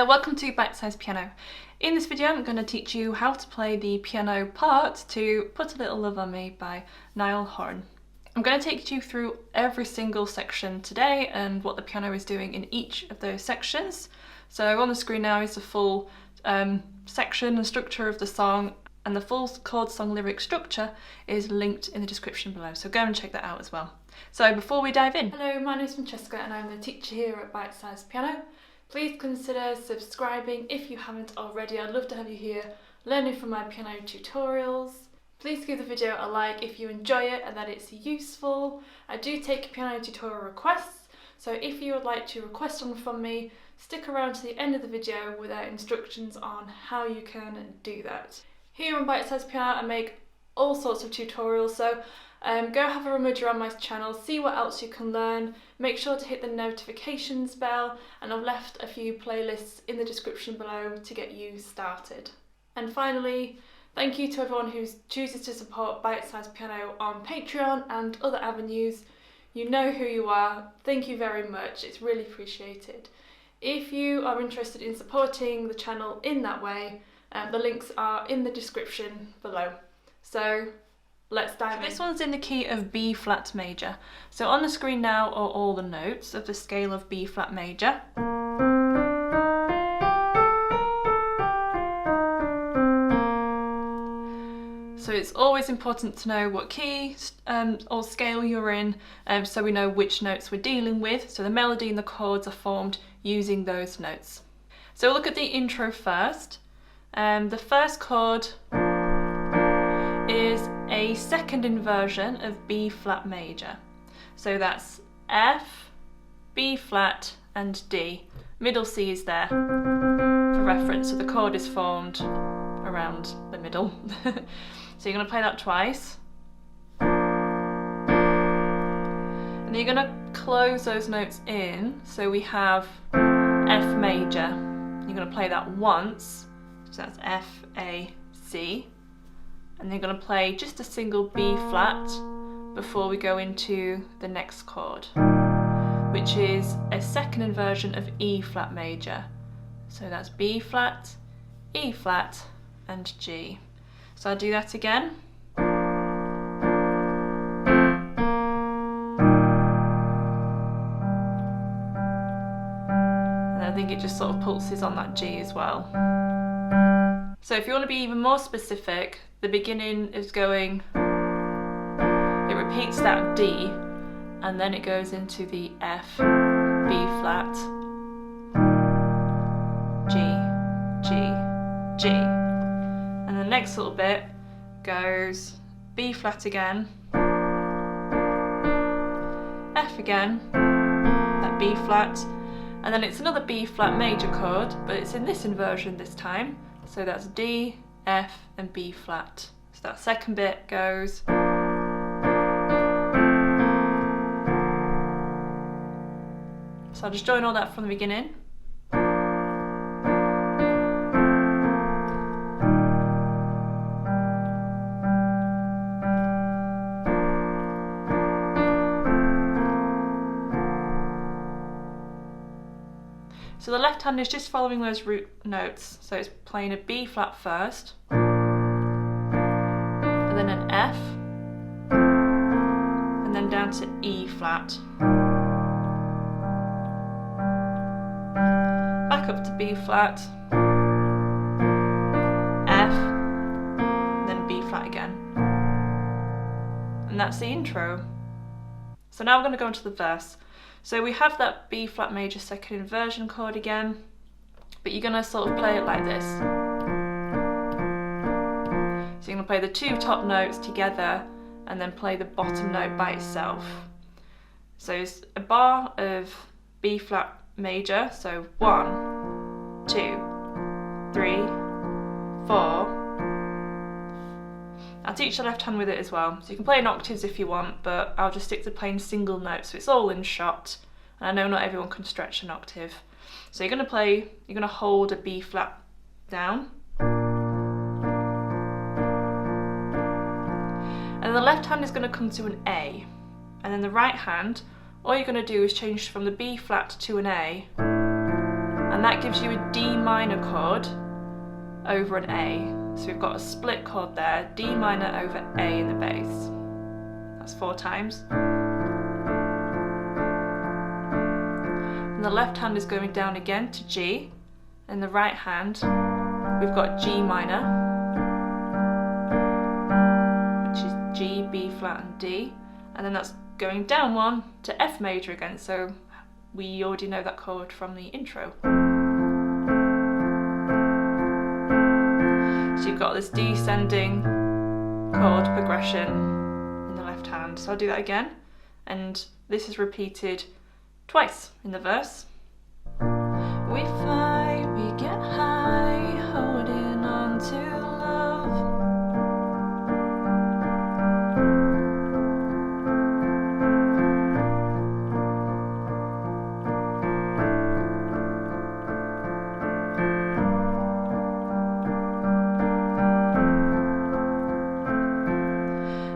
Hi there, welcome to Bitesize Piano. In this video I'm going to teach you how to play the piano part to Put a Little Love on Me by Niall Horan. I'm going to take you through every single section today and what the piano is doing in each of those sections. So on the screen now is the full section and structure of the song, and the full chord song lyric structure is linked in the description below, so go and check that out as well. So before we dive in, hello, my name is Francesca and I'm the teacher here at Bitesize Piano. Please consider subscribing if you haven't already. I'd love to have you here learning from my piano tutorials. Please give the video a like if you enjoy it and that it's useful. I do take piano tutorial requests, so if you would like to request one from me, stick around to the end of the video with our instructions on how you can do that. Here on Bitesize Piano I make all sorts of tutorials, so go have a rummage around my channel, see what else you can learn. Make sure to hit the notifications bell, and I've left a few playlists in the description below to get you started. And finally, thank you to everyone who chooses to support Bitesize Piano on Patreon and other avenues. You know who you are. Thank you very much, it's really appreciated. If you are interested in supporting the channel in that way, the links are in the description below. So let's dive in. This one's in the key of B flat major. So on the screen now are all the notes of the scale of B flat major. So it's always important to know what key or scale you're in, so we know which notes we're dealing with. So the melody and the chords are formed using those notes. So we'll look at the intro first. The first chord is a second inversion of B flat major. So that's F, B flat and D. Middle C is there for reference, so the chord is formed around the middle. So you're going to play that twice. And then you're going to close those notes in, so we have F major. You're going to play that once, so that's F, A, C. And then you're going to play just a single B flat before we go into the next chord, which is a second inversion of E flat major. So that's B flat, E flat and G. So I'll do that again. And I think it just sort of pulses on that G as well. So if you want to be even more specific, the beginning is going, it repeats that D, and then it goes into the F, B flat, G, G, G. And the next little bit goes B flat again, F again, that B flat, and then it's another B flat major chord, but it's in this inversion this time. So that's D, F and B flat. So that second bit goes. So I'll just join all that from the beginning. So the left hand is just following those root notes, so it's playing a B flat first, and then an F, and then down to E flat, back up to B flat, F, then B flat again. And that's the intro. So now we're going to go into the verse. So we have that B flat major second inversion chord again, but you're going to sort of play it like this. So you're going to play the two top notes together and then play the bottom note by itself. So it's a bar of B flat major, so 1, 2, 3, 4. I'll teach the left hand with it as well, so you can play in octaves if you want, but I'll just stick to playing single notes, so it's all in shot, and I know not everyone can stretch an octave. So you're going to hold a B flat down, and the left hand is going to come to an A, and then the right hand, all you're going to do is change from the B flat to an A, and and that gives you a D minor chord over an A. So we've got a split chord there, D minor over A in the bass. That's 4 times. And the left hand is going down again to G, and the right hand we've got G minor, which is G, B flat and D, and then that's going down 1 to F major again, so we already know that chord from the intro. So you've got this descending chord progression in the left hand. So I'll do that again, and this is repeated twice in the verse. We fight, we get high, holding on to love.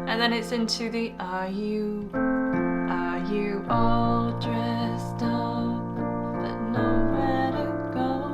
And then it's into the are you all dressed up, but nowhere to go?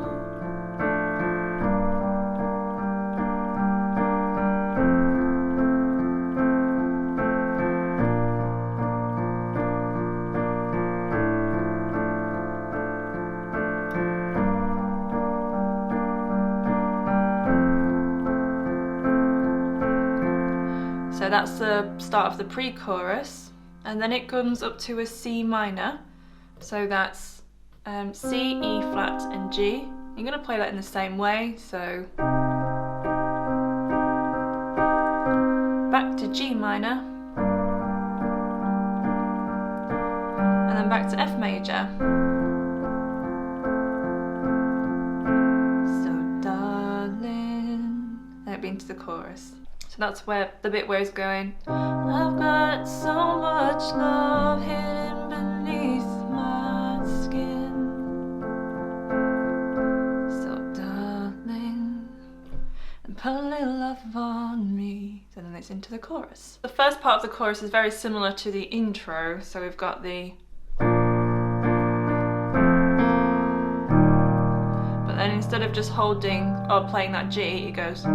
So that's the start of the pre-chorus, and then it comes up to a C minor. So that's C, E flat and G. You're going to play that in the same way, so back to G minor, and then back to F major. So darling, and it'll be into the chorus. So that's where the bit where it's going, I've got so much love hidden beneath my skin. So darling, and put a little love on me. So then it's into the chorus. The first part of the chorus is very similar to the intro. So we've got the, but then instead of just holding or playing that G, it goes.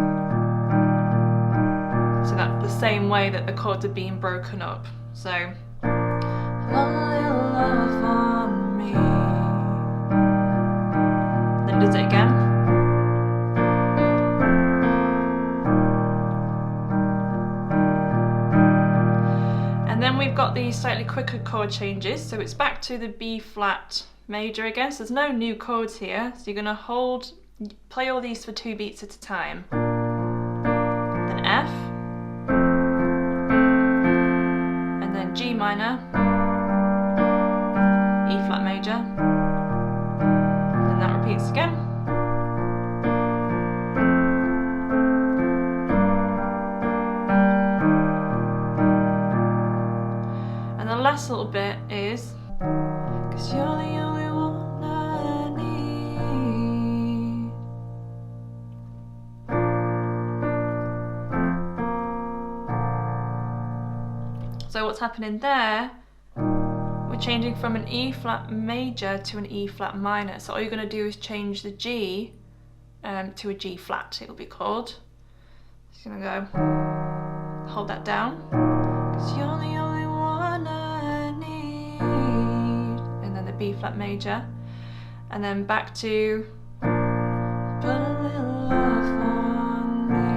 So that's the same way that the chords are being broken up. So, a little love on me. Then does it again. And then we've got these slightly quicker chord changes. So it's back to the B flat major again. So there's no new chords here. So you're going to play all these for 2 beats at a time. Then F. G minor, E flat major, and that repeats again. And the last little bit is, 'cause you're the only one I need. So what's happening there, we're changing from an E flat major to an E flat minor. So all you're going to do is change the G to a G flat, it will be called. Just going to go, hold that down. 'Cause you're the only one I need. And then the B flat major. And then back to put a little love on me,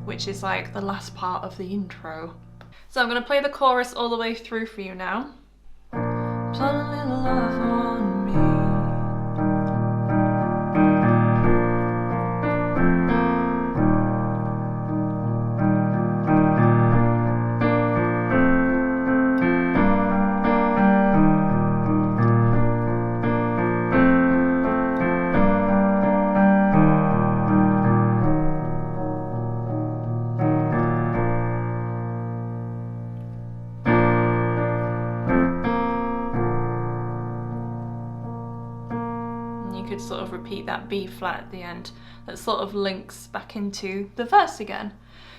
which is like the last part of the intro. So I'm going to play the chorus all the way through for you now. Put a little love on me. Could sort of repeat that B flat at the end. That sort of links back into the verse again.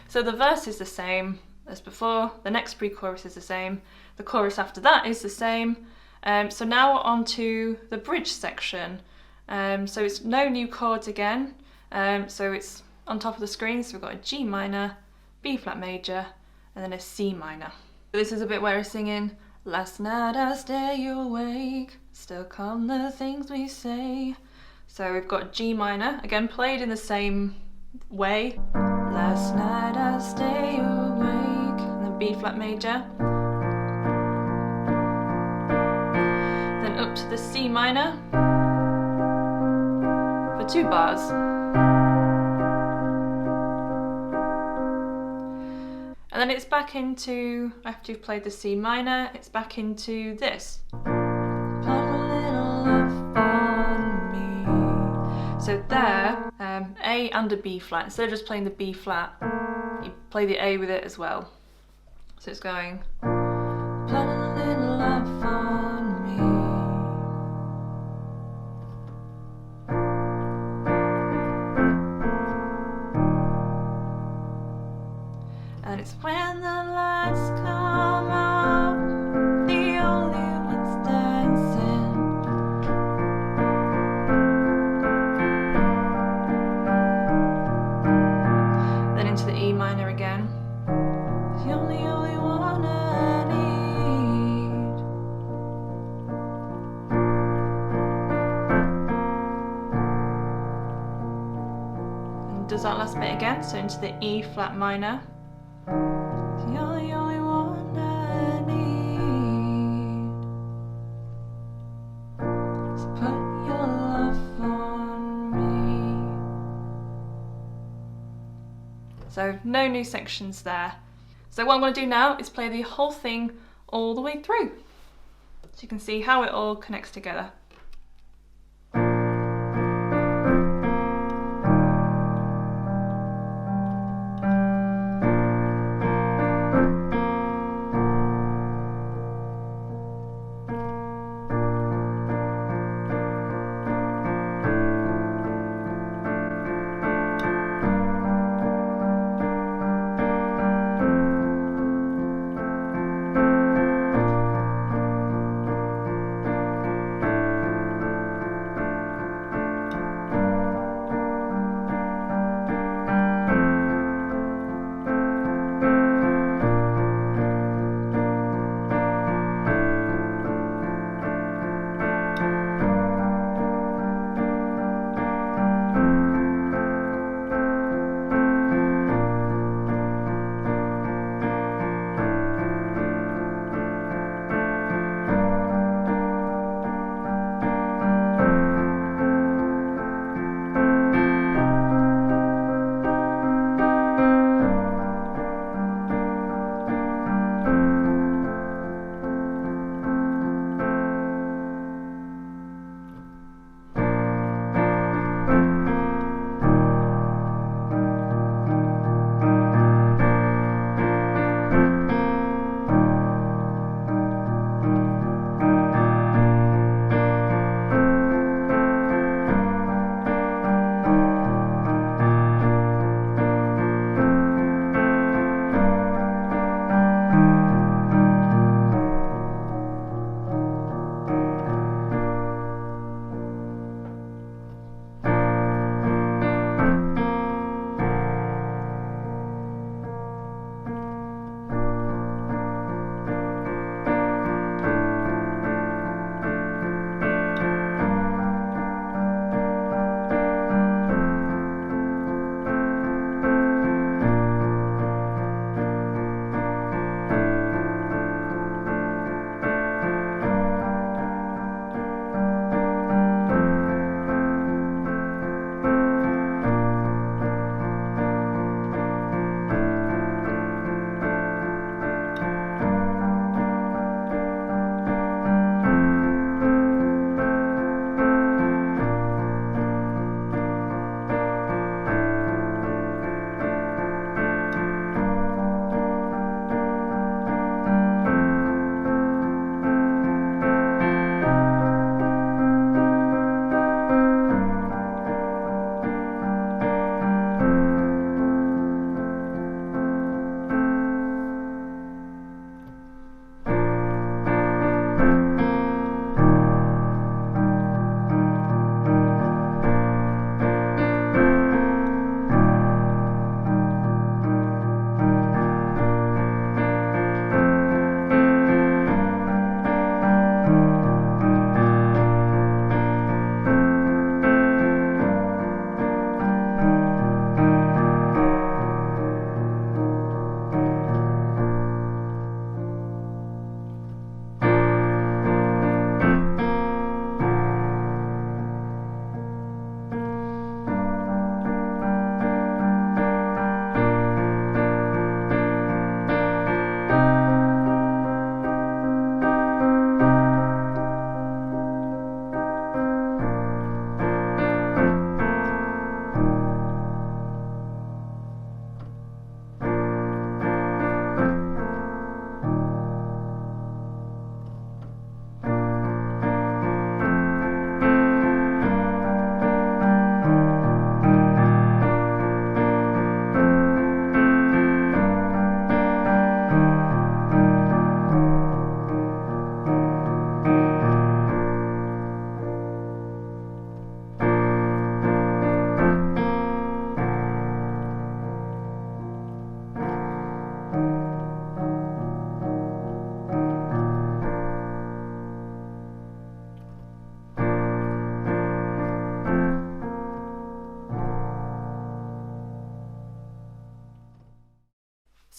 So the verse is the same as before, the next pre-chorus is the same, the chorus after that is the same, So now on to the bridge section. So it's no new chords again. So it's on top of the screen, so we've got a G minor, B flat major, and then a C minor. This is a bit where we're singing, last night I stay awake, stuck on the things we say. So we've got G minor, again played in the same way. Last night I stay awake, and then B flat major. Then up to the C minor for 2 bars. And then it's back into, after you've played the C minor, it's back into this. So there, A and a B flat. Instead of just playing the B flat, you play the A with it as well. So it's going. And it's when the lights come up, the only ones dancing. Then into the E minor again. You're the only one I need. And does that last bit again, so into the E flat minor. You're the only one I need. So put your love on me. So no new sections there. So what I'm going to do now is play the whole thing all the way through, so you can see how it all connects together.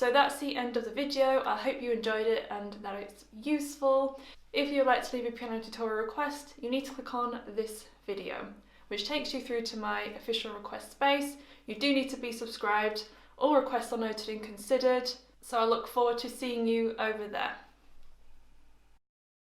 So that's the end of the video. I hope you enjoyed it and that it's useful. If you'd like to leave a piano tutorial request, you need to click on this video, which takes you through to my official request space. You do need to be subscribed. All requests are noted and considered, so I look forward to seeing you over there.